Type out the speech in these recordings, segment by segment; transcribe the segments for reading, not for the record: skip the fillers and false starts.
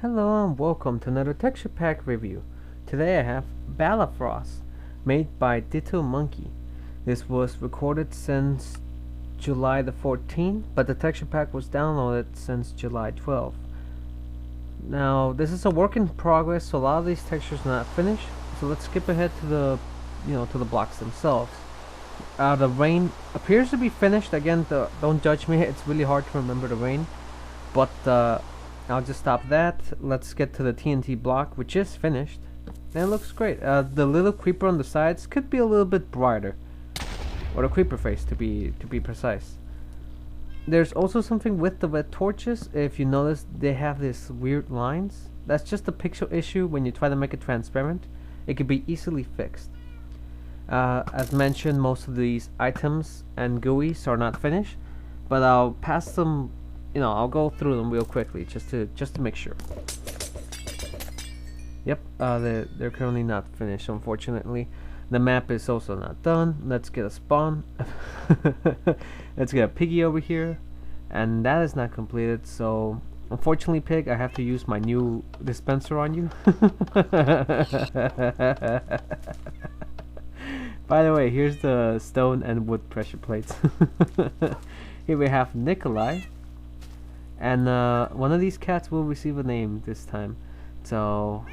Hello and welcome to another texture pack review. Today I have Ballaphros, made by Ditomonkey. This was recorded since July the 14th, but the texture pack was downloaded since July 12th. Now this is a work in progress, so a lot of these textures are not finished. So let's skip ahead to the blocks themselves. The rain appears to be finished. Again, don't judge me. It's really hard to remember the rain, but I'll just stop that. Let's get to the TNT block, which is finished. And it looks great. The little creeper on the sides could be a little bit brighter, or the creeper face to be precise. There's also something with the red torches. If you notice, they have these weird lines. That's just a pixel issue. When you try to make it transparent, it could be easily fixed. As mentioned, most of these items and GUIs are not finished, but I'll pass them. I'll go through them real quickly just to make sure. Yep, they're currently not finished, unfortunately. The map is also not done. Let's get a spawn. Let's get a piggy over here, and that is not completed. So, unfortunately, pig, I have to use my new dispenser on you. By the way, here's the stone and wood pressure plates. Here we have Nikolai. And one of these cats will receive a name this time, so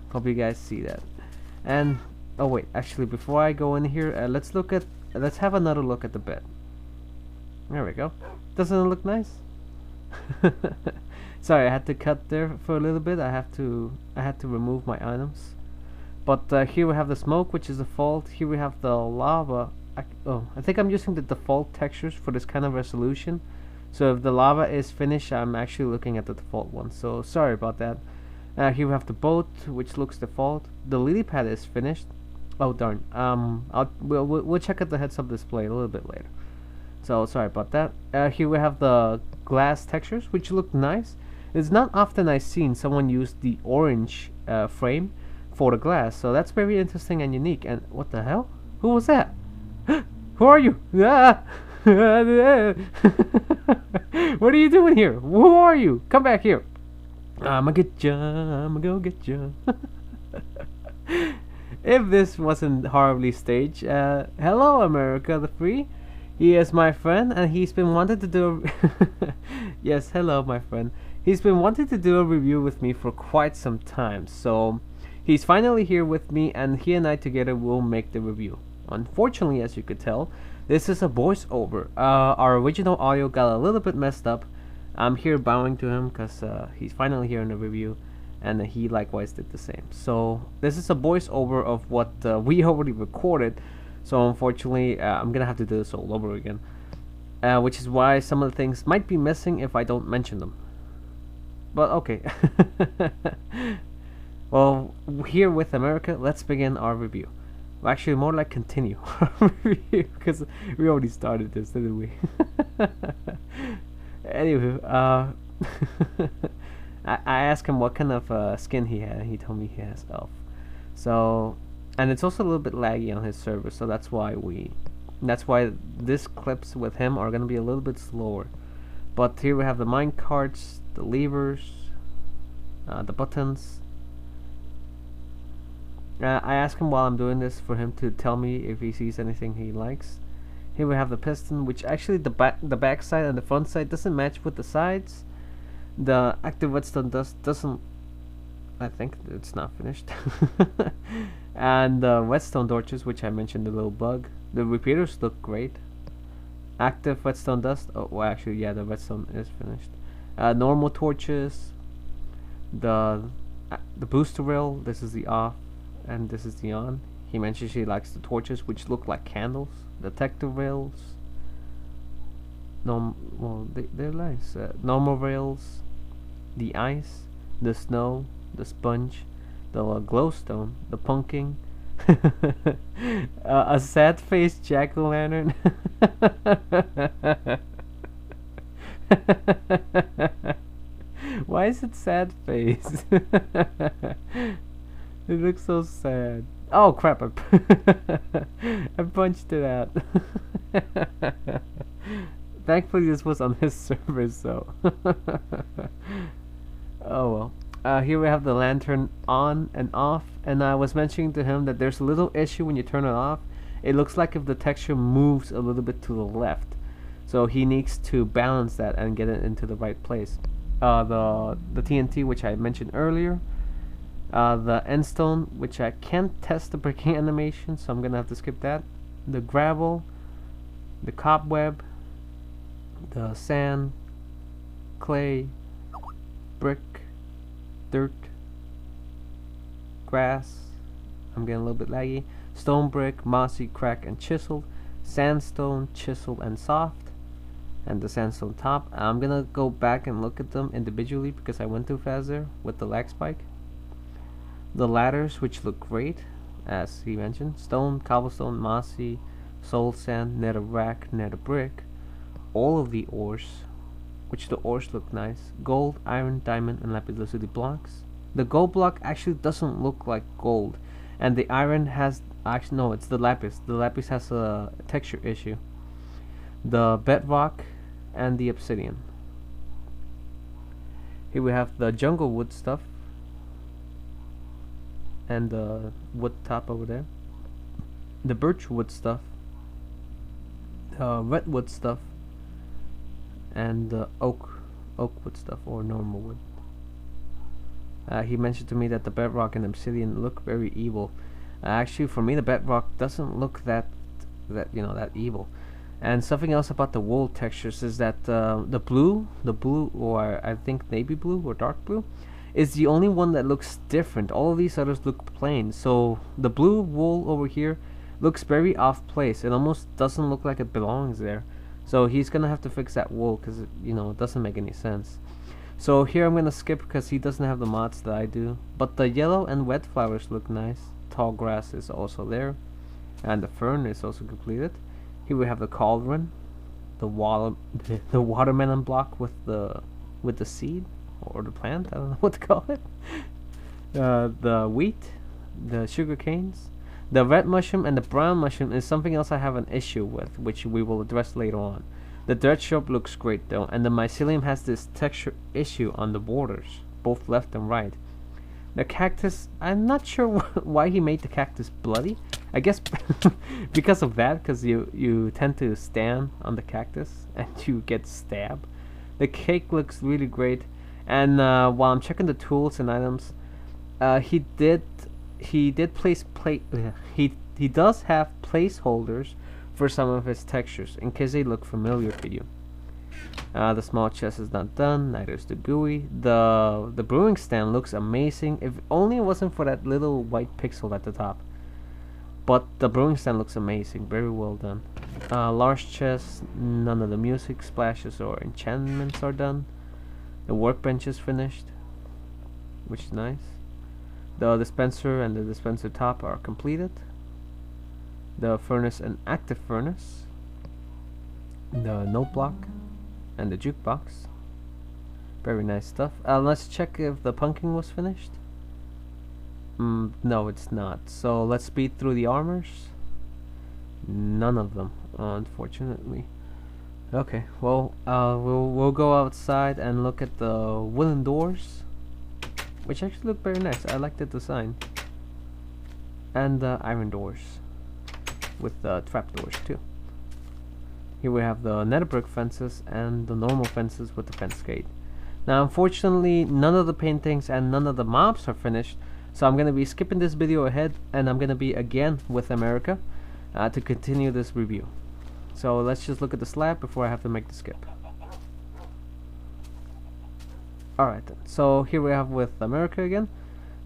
hope you guys see that. And oh wait, actually, before I go in here, let's have another look at the bed. There we go. Doesn't it look nice? Sorry, I had to cut there for a little bit. I had to remove my items. But here we have the smoke, which is default. Here we have the lava. I think I'm using the default textures for this kind of resolution. So if the lava is finished, I'm actually looking at the default one. So sorry about that. Here we have the boat, which looks default. The lily pad is finished. Oh darn. We'll check out the heads-up display a little bit later. So sorry about that. Here we have the glass textures, which look nice. It's not often I've seen someone use the orange frame for the glass, so that's very interesting and unique. And what the hell? Who was that? Who are you? Ah! What are you doing here? Who are you? Come back here. I'ma get ya. I'ma go get ya. If this wasn't horribly staged, hello America the Free. He is my friend, and he's been wanting to do yes, hello my friend. He's been wanting to do a review with me for quite some time, so he's finally here with me, and he and I together will make the review. Unfortunately, as you could tell, this is a voiceover. Our original audio got a little bit messed up. I'm here bowing to him because he's finally here in the review, and he likewise did the same. So this is a voiceover of what we already recorded. So unfortunately, I'm gonna have to do this all over again, which is why some of the things might be missing if I don't mention them. But okay. Well, here with America, let's begin our review. Well, actually, more like continue our review, because we already started this, didn't we? Anywho, I asked him what kind of skin he had, and he told me he has elf. So, and it's also a little bit laggy on his server, so that's why this clips with him are gonna be a little bit slower. But here we have the mine carts, the levers, the buttons. I ask him while I'm doing this for him to tell me if he sees anything he likes. Here we have the piston, which actually the back side and the front side doesn't match with the sides. The active redstone doesn't. I think it's not finished. And the redstone torches, which I mentioned, the little bug. The repeaters look great. Active redstone dust. Oh, well, actually, yeah, the redstone is finished. Normal torches. The booster rail. This is the off, and this is the on. He mentioned she likes the torches, which look like candles. Detector rails. Well, they're nice. Normal rails. The ice. The snow. The sponge. The glowstone. The pumpkin. A sad-faced jack-o'-lantern. Why is it sad face? It looks so sad. Oh crap, I punched it out. Thankfully this was on his server, so oh well. Here we have the lantern on and off, and I was mentioning to him that there's a little issue when you turn it off. It looks like if the texture moves a little bit to the left, so he needs to balance that and get it into the right place. The TNT, which I mentioned earlier, the end stone, which I can't test the breaking animation, so I'm gonna have to skip that. The gravel, the cobweb, the sand, clay, brick, dirt, grass, I'm getting a little bit laggy, stone brick, mossy, cracked, and chiseled, sandstone, chiseled, and soft, and the sandstone top. I'm gonna go back and look at them individually because I went too fast there with the lag spike. The ladders, which look great, as he mentioned, stone, cobblestone, mossy, soul sand, netherrack, nether brick, all of the ores, which the ores look nice, gold, iron, diamond, and lapis lazuli blocks. The gold block actually doesn't look like gold, and the iron has, actually no, it's the lapis. The lapis has a texture issue. The bedrock and the obsidian. Here we have the jungle wood stuff and the wood top over there, the birch wood stuff, the redwood stuff, and the oak wood stuff, or normal wood. He mentioned to me that the bedrock and obsidian look very evil. Actually, for me, the bedrock doesn't look that evil. And something else about the wool textures is that the blue, or I think navy blue or dark blue, is the only one that looks different. All of these others look plain. So the blue wool over here looks very off place. It almost doesn't look like it belongs there. So he's gonna have to fix that wool because it doesn't make any sense. So here I'm gonna skip because he doesn't have the mods that I do. But the yellow and wet flowers look nice. Tall grass is also there, and the fern is also completed. Here we have the cauldron, the watermelon block with the seed or the plant. I don't know what to call it. The wheat, the sugar canes, the red mushroom, and the brown mushroom is something else I have an issue with, which we will address later on. The dirt shrub looks great though, and the mycelium has this texture issue on the borders, both left and right. The cactus, I'm not sure why he made the cactus bloody. I guess because of that, because you tend to stand on the cactus and you get stabbed. The cake looks really great, and while I'm checking the tools and items, he does have placeholders for some of his textures in case they look familiar to you. The small chest is not done, neither is the GUI. The brewing stand looks amazing, if only it wasn't for that little white pixel at the top. But the brewing stand looks amazing, very well done. Large chest, none of the music, splashes, or enchantments are done. The workbench is finished, which is nice. The dispenser and the dispenser top are completed. The furnace and active furnace. The note block and the jukebox. Very nice stuff. Let's check if the pumpkin was finished. No, it's not. So let's speed through the armors. None of them, unfortunately. Okay, well, we'll go outside and look at the wooden doors, which actually look very nice. I like the design. And the iron doors with the trapdoors too. Here we have the nether brick fences and the normal fences with the fence gate. Now, unfortunately, none of the paintings and none of the mobs are finished, so I'm going to be skipping this video ahead, and I'm going to be again with America to continue this review. So let's just look at the slab before I have to make the skip. Alright then, so here we have with America again.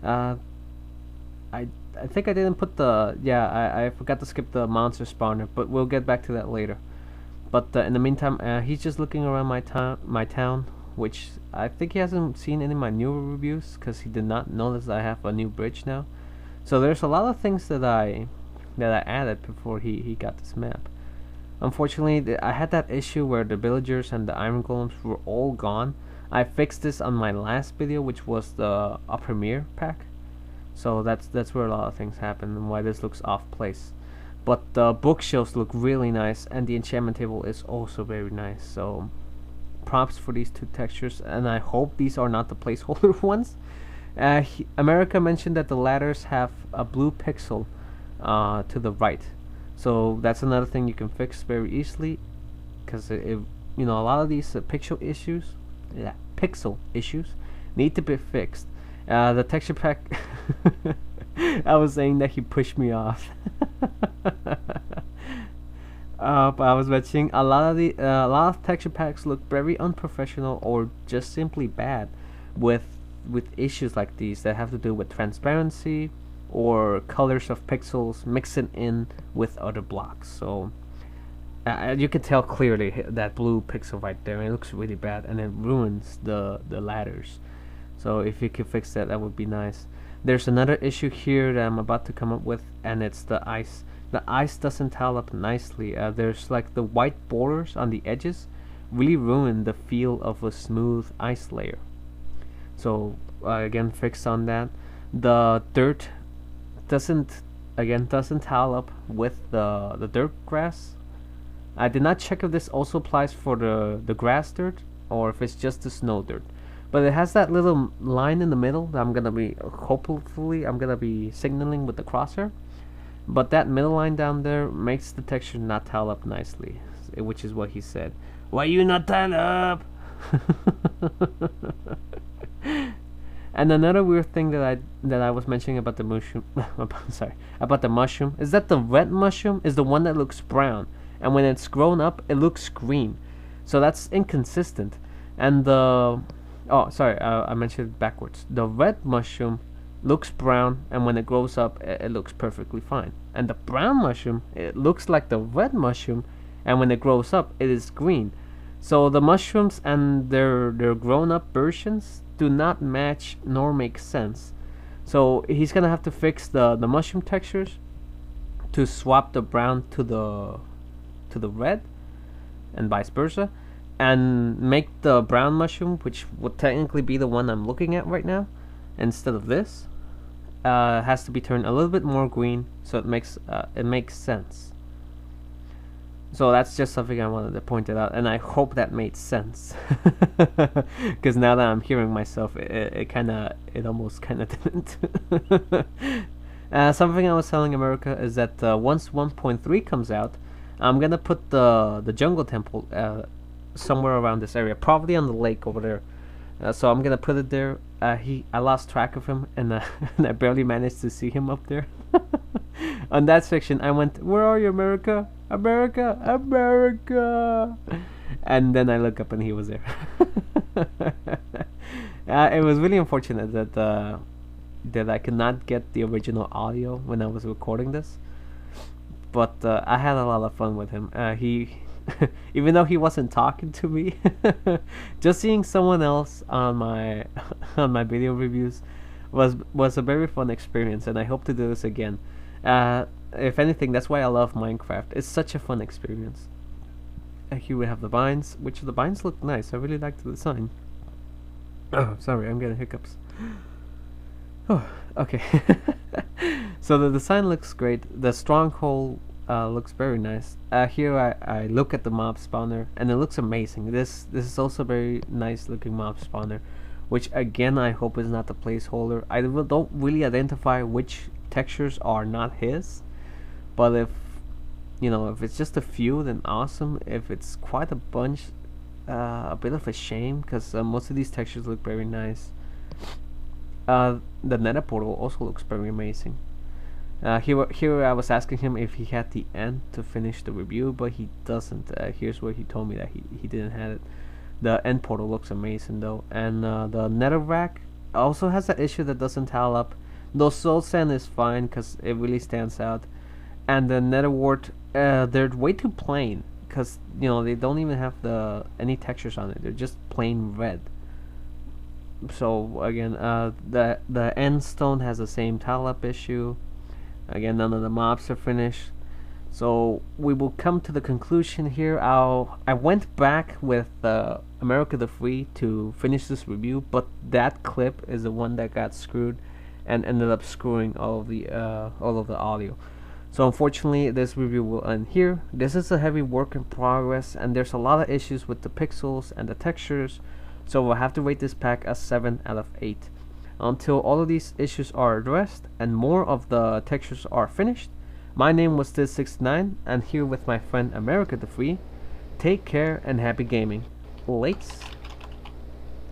I think I didn't put the, I forgot to skip the monster spawner, but we'll get back to that later. But in the meantime, he's just looking around my town, which I think he hasn't seen any of my newer reviews because he did not notice I have a new bridge now. So there's a lot of things that I added before he got this map. Unfortunately, I had that issue where the villagers and the iron golems were all gone. I fixed this on my last video, which was the premiere pack. So that's where a lot of things happen and why this looks off place. But the bookshelves look really nice, and the enchantment table is also very nice. So props for these two textures, and I hope these are not the placeholder ones. America mentioned that the ladders have a blue pixel to the right, so that's another thing you can fix very easily, because you know, a lot of these pixel issues need to be fixed. The texture pack, I was saying that he pushed me off. But I was mentioning a lot of texture packs look very unprofessional or just simply bad with issues like these that have to do with transparency or colors of pixels mixing in with other blocks. So you can tell clearly that blue pixel right there. It looks really bad, and it ruins the ladders. So if you could fix that, that would be nice. There's another issue here that I'm about to come up with, and it's the ice. The ice doesn't tile up nicely. There's like the white borders on the edges really ruin the feel of a smooth ice layer. So again, fix on that. The dirt doesn't tile up with the dirt grass. I did not check if this also applies for the grass dirt or if it's just the snow dirt. But it has that little line in the middle that hopefully I'm gonna be signaling with the crosshair. But that middle line down there makes the texture not tile up nicely, which is what he said. Why you not tile up? And another weird thing that I was mentioning about the mushroom, about the mushroom, is that the red mushroom is the one that looks brown, and when it's grown up, it looks green. So that's inconsistent. And I mentioned it backwards. The red mushroom looks brown, and when it grows up, it looks perfectly fine. And the brown mushroom, it looks like the red mushroom, and when it grows up, it is green. So the mushrooms and their grown-up versions do not match nor make sense. So he's gonna have to fix the mushroom textures to swap the brown to the red, and vice versa, and make the brown mushroom, which would technically be the one I'm looking at right now, instead of this, has to be turned a little bit more green, so it makes sense. So that's just something I wanted to point it out, and I hope that made sense. Because now that I'm hearing myself, it almost kind of didn't. Something I was telling America is that once 1.3 comes out, I'm gonna put the jungle temple somewhere around this area, probably on the lake over there. So I'm gonna put it there. I lost track of him, and I barely managed to see him up there. On that section, I went, "Where are you, America? America, America!" And then I look up, and he was there. It was really unfortunate that I could not get the original audio when I was recording this. But I had a lot of fun with him. He, even though he wasn't talking to me, just seeing someone else on my video reviews was a very fun experience, and I hope to do this again. If anything, that's why I love Minecraft. It's such a fun experience. Here we have the vines, which the vines look nice. I really like the design. Oh, sorry, I'm getting hiccups. Oh, okay. So the design looks great. The stronghold looks very nice. Here I look at the mob spawner, and it looks amazing. This is also a very nice looking mob spawner, which again I hope is not the placeholder. I don't really identify which textures are not his, but if it's just a few, then awesome. If it's quite a bunch, a bit of a shame, because most of these textures look very nice. The nether portal also looks very amazing. Here I was asking him if he had the end to finish the review, but he doesn't. Here's where he told me that he didn't have it. The end portal looks amazing though, and the nether rack also has that issue that doesn't tile up. Though soul sand is fine because it really stands out, and the nether wart, they're way too plain, because they don't even have any textures on it. They're just plain red. So again, the end stone has the same tile up issue. Again, none of the mobs are finished. So we will come to the conclusion here. I went back with America the Free to finish this review, but that clip is the one that got screwed and ended up screwing all of the audio. So unfortunately, this review will end here. This is a heavy work in progress, and there's a lot of issues with the pixels and the textures. So we'll have to rate this pack a 7 out of 8. Until all of these issues are addressed and more of the textures are finished, my name was Diz69, and here with my friend America the Free. Take care and happy gaming. Lates.